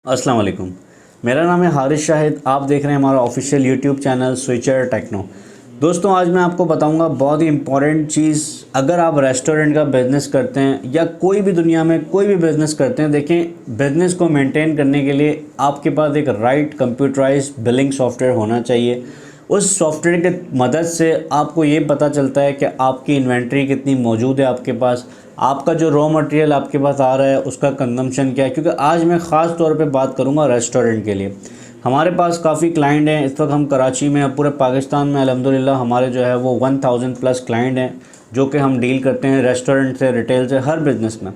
अस्सलाम वालेकुम। मेरा नाम है हारिस शाहिद। आप देख रहे हैं हमारा official YouTube channel Switcher Techno. दोस्तों, आज मैं आपको बताऊंगा बहुत ही इम्पॉर्टेंट चीज़। अगर आप रेस्टोरेंट का बिज़नेस करते हैं या कोई भी दुनिया में कोई भी बिज़नेस करते हैं, देखें, बिज़नेस को मेंटेन करने के लिए आपके पास एक राइट कंप्यूटराइज्ड बिलिंग सॉफ्टवेयर होना चाहिए। उस सॉफ्टवेयर की मदद से आपको ये पता चलता है कि आपकी इन्वेंट्री कितनी मौजूद है आपके पास, आपका जो रॉ मटेरियल आपके पास आ रहा है उसका कंजम्पशन क्या है। क्योंकि आज मैं ख़ास तौर पे बात करूँगा रेस्टोरेंट के लिए। हमारे पास काफ़ी क्लाइंट हैं। इस वक्त हम कराची में, पूरे पाकिस्तान में अल्हम्दुलिल्लाह हमारे जो है वो 1000 प्लस क्लाइंट हैं जो कि हम डील करते हैं रेस्टोरेंट से, रिटेल से, हर बिज़नेस में।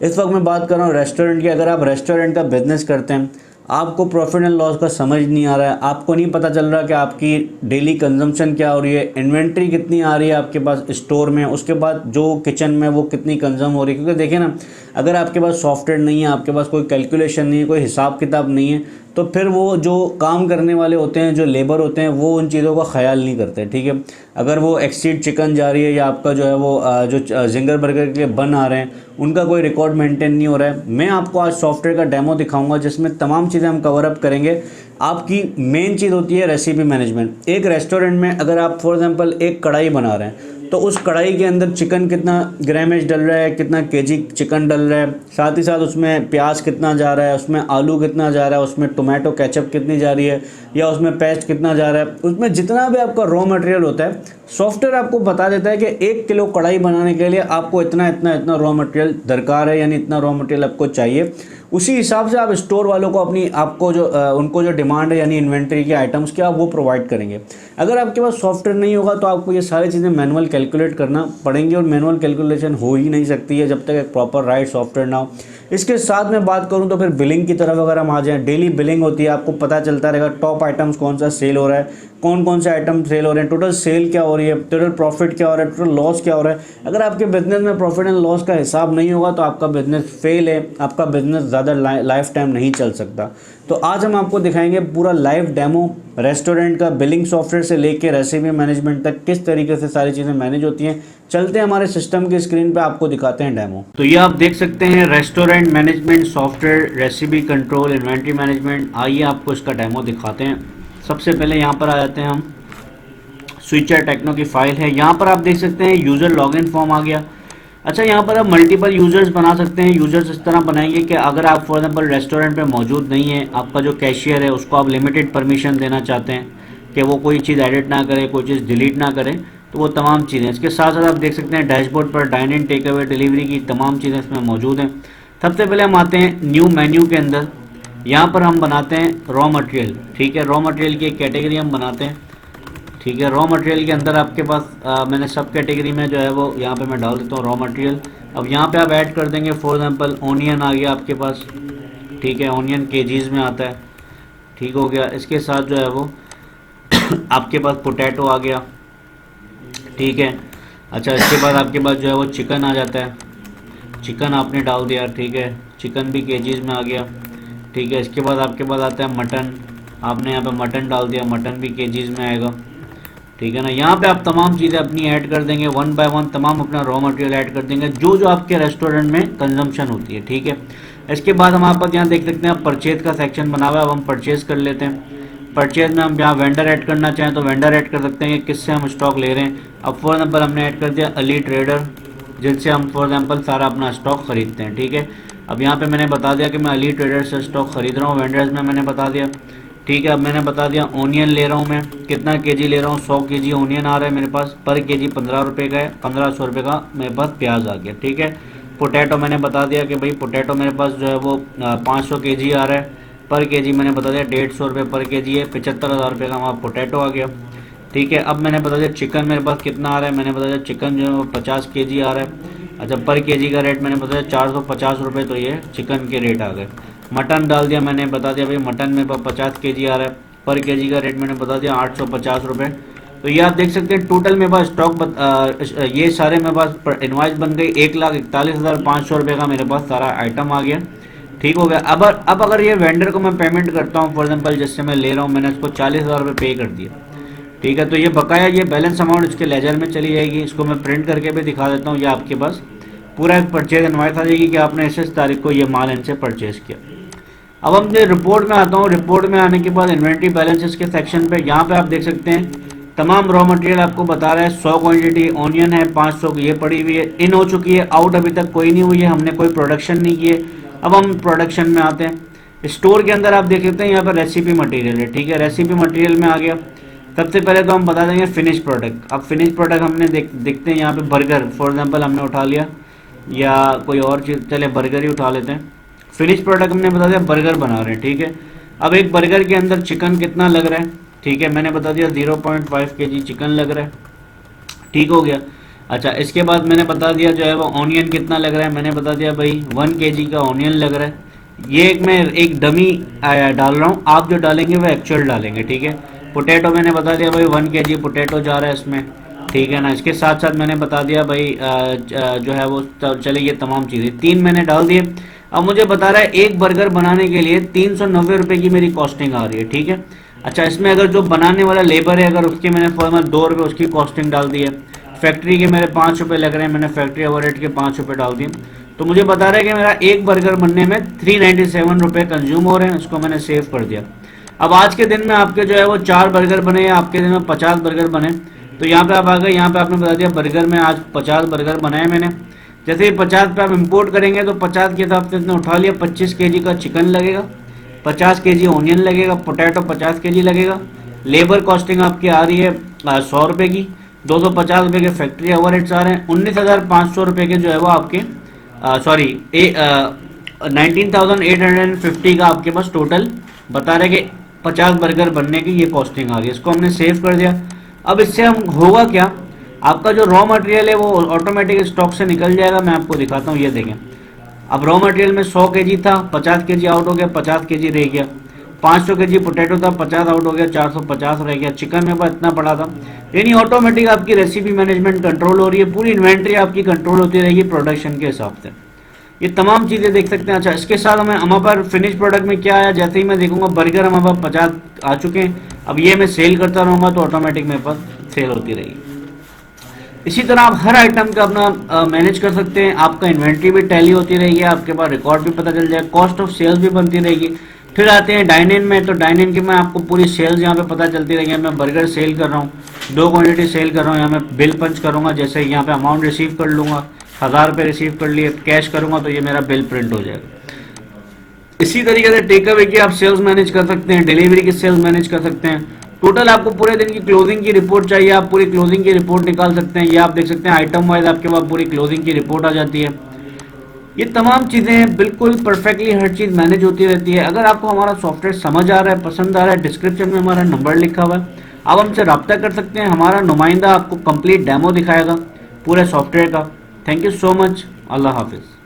इस वक्त मैं बात कर रहा हूँ रेस्टोरेंट की। अगर आप रेस्टोरेंट का बिज़नेस करते हैं, आपको प्रॉफिट एंड लॉस का समझ नहीं आ रहा है, आपको नहीं पता चल रहा कि आपकी डेली कंजम्पशन क्या हो रही है, इन्वेंट्री कितनी आ रही है आपके पास स्टोर में, उसके बाद जो किचन में वो कितनी कंज्यूम हो रही है। क्योंकि देखिए ना, अगर आपके पास सॉफ्टवेयर नहीं है, आपके पास कोई कैलकुलेशन नहीं है, कोई हिसाब किताब नहीं है, तो फिर वो जो काम करने वाले होते हैं, जो लेबर होते हैं, वो उन चीज़ों का ख्याल नहीं करते। ठीक है, अगर वो एक्सीड चिकन जा रही है या आपका जो है वो जो जिंगर बर्गर के लिए बन आ रहे हैं, उनका कोई रिकॉर्ड मेंटेन नहीं हो रहा है। मैं आपको आज सॉफ्टवेयर का डेमो दिखाऊंगा जिसमें तमाम चीज़ें हम कवर अप करेंगे। आपकी मेन चीज़ होती है रेसिपी मैनेजमेंट। एक रेस्टोरेंट में अगर आप फॉर एग्जांपल एक कढ़ाई बना रहे हैं, तो उस कढ़ाई के अंदर चिकन कितना ग्रामेज डल रहा है, कितना केजी चिकन डल रहा है, साथ ही साथ उसमें प्याज कितना जा रहा है, उसमें आलू कितना जा रहा है, उसमें टोमेटो केचप कितनी जा रही है, या उसमें पेस्ट कितना जा रहा है, उसमें जितना भी आपका रॉ मटेरियल होता है, सॉफ्टवेयर आपको बता देता है कि 1 किलो कढ़ाई बनाने के लिए आपको इतना इतना इतना रॉ मटेरियल दरकार है, यानी इतना रॉ मटेरियल आपको चाहिए। उसी हिसाब से आप स्टोर वालों को आपको जो उनको जो डिमांड है, यानी इन्वेंट्री के आइटम्स के, आप वो प्रोवाइड करेंगे। अगर आपके पास सॉफ्टवेयर नहीं होगा तो आपको ये सारी चीज़ें मैनुअल कैलकुलेट करना पड़ेंगी, और मैनुअल कैलकुलेशन हो ही नहीं सकती है जब तक एक प्रॉपर राइट सॉफ्टवेयर ना हो। इसके साथ में बात करूं तो फिर बिलिंग की तरफ अगर हम आ जाएं, डेली बिलिंग होती है, आपको पता चलता रहेगा टॉप आइटम्स कौन सा सेल हो रहा है, कौन कौन से आइटम सेल हो रहे हैं, टोटल सेल क्या हो रही है, टोटल प्रॉफिट क्या हो रहा है, टोटल लॉस क्या हो रहा है। अगर आपके बिजनेस में प्रॉफिट एंड लॉस का हिसाब नहीं होगा तो आपका बिजनेस फेल है, आपका बिजनेस ज़्यादा लाइफ टाइम नहीं चल सकता। तो आज हम आपको दिखाएंगे पूरा लाइव डेमो, रेस्टोरेंट का बिलिंग सॉफ्टवेयर से लेके रेसिपी मैनेजमेंट तक किस तरीके से सारी चीज़ें मैनेज होती हैं। चलते हैं हमारे सिस्टम की स्क्रीन पे, आपको दिखाते हैं डेमो। तो ये आप देख सकते हैं restaurant management software, recipe control, inventory management. आइए आपको इसका डेमो दिखाते हैं। सबसे पहले यहाँ पर आ जाते हैं हम। स्विचर टेक्नो की फाइल है, यहाँ पर आप देख सकते हैं यूज़र लॉगिन फॉर्म आ गया। अच्छा, यहाँ पर आप मल्टीपल यूज़र्स बना सकते हैं। यूज़र्स इस तरह बनाएंगे कि अगर आप फॉर एग्जांपल रेस्टोरेंट पे मौजूद नहीं है, आपका जो कैशियर है उसको आप लिमिटेड परमिशन देना चाहते हैं कि वो कोई चीज़ एडिट ना करे, कोई चीज़ डिलीट ना करे, तो वो तमाम चीज़ें। इसके साथ साथ आप देख सकते हैं डैशबोर्ड पर dine in, take away, delivery की तमाम चीज़ें इसमें मौजूद हैं। सबसे पहले हम आते हैं न्यू मेन्यू के अंदर। यहाँ पर हम बनाते हैं रॉ मटेरियल। ठीक है, रॉ मटेरियल की एक कैटेगरी हम बनाते हैं। ठीक है, रॉ मटेरियल के अंदर आपके पास मैंने सब कैटेगरी में जो है वो यहाँ पे मैं डाल देता हूँ रॉ मटेरियल। अब यहाँ पे आप ऐड कर देंगे फॉर एग्जांपल ऑनियन आ गया आपके पास। ठीक है, ऑनियन केजीज़ में आता है। ठीक हो गया। इसके साथ जो है वो आपके पास पोटैटो आ गया। ठीक है। अच्छा, इसके बाद आपके पास जो है वो चिकन आ जाता है। चिकन आपने डाल दिया। ठीक है, चिकन भी केजीज़ में आ गया। ठीक है, इसके बाद आपके पास आता है मटन। आपने यहाँ पे मटन डाल दिया, मटन भी केजीज़ में आएगा। ठीक है ना। यहाँ पे आप तमाम चीज़ें अपनी ऐड कर देंगे, वन बाय वन तमाम अपना रॉ मटेरियल ऐड कर देंगे जो जो आपके रेस्टोरेंट में कंजम्पशन होती है। ठीक है, इसके बाद हमारे पास यहाँ देख सकते हैं आप परचेज का सेक्शन बना हुआ है। अब हम परचेज कर लेते हैं। परचेज में हम यहाँ वेंडर ऐड करना चाहें तो वेंडर ऐड कर सकते हैं कि किससे हम स्टॉक ले रहे हैं। अब फॉर एग्जाम्पल हमने ऐड कर दिया अली ट्रेडर, जिनसे हम फॉर एग्जाम्पल सारा अपना स्टॉक खरीदते हैं। ठीक है, अब यहाँ पे मैंने बता दिया कि मैं अली ट्रेडर से स्टॉक खरीद रहा हूँ, वेंडर्स में मैंने बता दिया। ठीक है, अब मैंने बता दिया ऑनियन ले रहा हूँ मैं, कितना केजी ले रहा हूँ, 100 केजी ऑनियन आ रहा है मेरे पास, पर केजी 15 रुपये का है, 1500 रुपये का मेरे पास प्याज आ गया। ठीक है, पोटैटो मैंने बता दिया कि भाई पोटैटो मेरे पास जो है वो 500 केजी आ रहा है, पर केजी मैंने बता दिया 150 रुपये पर केजी है, 75,000 रुपये का वहाँ पोटैटो आ गया। ठीक है, अब मैंने बता दिया चिकन मेरे पास कितना आ रहा है, मैंने बता दिया चिकन जो है वो 50 केजी आ रहा है। अच्छा, पर केजी का रेट मैंने बताया 450 रुपये, तो ये चिकन के रेट आ गए। मटन डाल दिया, मैंने बता दिया भाई मटन में 50 केजी आ रहा है, पर केजी का रेट मैंने बता दिया 850 रुपये। तो ये आप देख सकते हैं टोटल मेरे पास स्टॉक ये सारे मेरे पास इनवाइस बन गई 1,41,500 रुपये का मेरे पास सारा आइटम आ गया। ठीक हो गया। अब अगर ये वेंडर को मैं पेमेंट करता हूँ फॉर एग्जाम्पल जिससे मैं ले रहा हूँ, मैंने उसको 40,000 रुपये पे कर दिया। ठीक है, तो ये बकाया ये बैलेंस अमाउंट इसके लेजर में चली जाएगी। इसको मैं प्रिंट करके भी दिखा देता हूँ। ये आपके पास पूरा एक परचेज इनवाइस आ जाएगी कि आपने इस तारीख को ये माल इनसे परचेज़ किया। अब हम जो रिपोर्ट में आता हूँ, रिपोर्ट में आने के बाद इन्वेंट्री बैलेंसेस के सेक्शन पे यहाँ पे आप देख सकते हैं तमाम रॉ मटेरियल आपको बता रहा है। 100 क्वांटिटी ऑनियन है, 500 की ये पड़ी हुई है, इन हो चुकी है, आउट अभी तक कोई नहीं हुई है, हमने कोई प्रोडक्शन नहीं किए। अब हम प्रोडक्शन में आते हैं। स्टोर के अंदर आप देख सकते हैं यहाँ पर रेसिपी मटेरियल है, ठीक है, रेसिपी मटेरियल में आ गया। सबसे पहले तो हम बता देंगे फिनिश प्रोडक्ट। अब फिनिश प्रोडक्ट हमने देखते हैं यहाँ पे बर्गर फॉर एग्जांपल हमने उठा लिया, या कोई और चीज़, चले बर्गर ही उठा लेते हैं। फिनिश प्रोडक्ट हमने बता दिया बर्गर बना रहे हैं, ठीक है। अब एक बर्गर के अंदर चिकन कितना लग रहा है, ठीक है, मैंने बता दिया 0.5 kg चिकन लग रहा है, ठीक हो गया। अच्छा, इसके बाद मैंने बता दिया जो है वो ऑनियन कितना लग रहा है, मैंने बता दिया भाई 1 kg का ऑनियन लग रहा है। ये मैं एक डमी डाल रहा हूँ, आप जो डालेंगे वो एक्चुअल डालेंगे, ठीक है। पोटैटो मैंने बता दिया भाई 1 kg पोटैटो जा रहा है इसमें, ठीक है ना। इसके साथ साथ मैंने बता दिया भाई जो है वो चले ये तमाम चीज़ें 3 मैंने डाल दिए। अब मुझे बता रहा है एक बर्गर बनाने के लिए 390 रुपये की मेरी कॉस्टिंग आ रही है, ठीक है। अच्छा, इसमें अगर जो बनाने वाला लेबर है अगर उसके मैंने फॉर्मल 2 रुपये उसकी कॉस्टिंग डाल दी है, फैक्ट्री के मेरे 5 रुपये लग रहे हैं, मैंने फैक्ट्री ओवरहेड के 5 रुपये डाल दिए, तो मुझे बता रहा है कि मेरा एक बर्गर बनने में 397 रुपये कंज्यूम हो रहे हैं। इसको मैंने सेव कर दिया। अब आज के दिन में आपके जो है वो 4 बर्गर बने या आपके दिन में 50 बर्गर बने, तो यहाँ पे आप आ गए, यहाँ पे आपने बता दिया बर्गर में आज 50 बर्गर बनाए मैंने। जैसे ही 50 पे आप इंपोर्ट करेंगे तो 50 के हिसाब से इतने उठा लिया, 25 kg का चिकन लगेगा, 50 kg ऑनियन लगेगा, पोटैटो 50 kg लगेगा। लेबर कॉस्टिंग आपकी आ रही है 100 रुपये की, 250 रुपये के फैक्ट्री ओवरहेड्स आ रहे हैं, 19,500 रुपये के जो है वो आपके 19,850 का आपके पास टोटल बता रहे कि 50 बर्गर बनने की ये कॉस्टिंग आ रही है। इसको हमने सेव कर दिया। अब इससे हम होगा क्या, आपका जो रॉ मटेरियल है वो ऑटोमेटिक स्टॉक से निकल जाएगा। मैं आपको दिखाता हूँ, ये देखें। अब रॉ मटेरियल में 100 kg था, 50 kg आउट हो गया, 50 kg रह गया। 500 kg पोटैटो था, 50 आउट हो गया, 450 रह गया। चिकन में पास इतना पड़ा था, यानी ऑटोमेटिक आपकी रेसिपी मैनेजमेंट कंट्रोल हो रही है, पूरी इन्वेंट्री आपकी कंट्रोल होती रहेगी प्रोडक्शन के हिसाब से। ये तमाम चीज़ें देख सकते हैं। अच्छा, इसके साथ हमारे पास फिनिश प्रोडक्ट में क्या आया, जैसे ही मैं देखूंगा बर्गर हमारे पास 50 आ चुके हैं। अब ये मैं सेल करता रहूँगा तो ऑटोमेटिक मेरे पास सेल होती रहेगी। इसी तरह आप हर आइटम का अपना मैनेज कर सकते हैं। आपका इन्वेंट्री भी टैली होती रहेगी, आपके पास रिकॉर्ड भी पता चल जाए, कॉस्ट ऑफ सेल्स भी बनती रहेगी। फिर आते हैं डाइन इन में, तो डाइन इन की मैं आपको पूरी सेल्स यहाँ पे पता चलती रहेगी। मैं बर्गर सेल कर रहा हूँ, 2 क्वान्टिटी सेल कर रहा हूँ, यहाँ मैं बिल पंच करूँगा, जैसे यहाँ पे अमाउंट रिसीव कर लूँगा, 1000 रुपये रिसीव कर लिए, कैश करूँगा तो ये मेरा बिल प्रिंट हो जाएगा। इसी तरीके से टेक अवे की आप सेल्स मैनेज कर सकते हैं, डिलीवरी की सेल्स मैनेज कर सकते हैं। टोटल आपको पूरे दिन की क्लोजिंग की रिपोर्ट चाहिए, आप पूरी क्लोजिंग की रिपोर्ट निकाल सकते हैं। ये आप देख सकते हैं आइटम वाइज आपके पास पूरी क्लोजिंग की रिपोर्ट आ जाती है। ये तमाम चीज़ें बिल्कुल परफेक्टली हर चीज़ मैनेज होती रहती है। अगर आपको हमारा सॉफ्टवेयर समझ आ रहा है, पसंद आ रहा है, डिस्क्रिप्शन में हमारा नंबर लिखा हुआ है, आप हमसे रब्ता कर सकते हैं। हमारा नुमाइंदा आपको कंप्लीट डेमो दिखाएगा पूरे सॉफ्टवेयर का। Thank you so much. अल्लाह हाफिज़।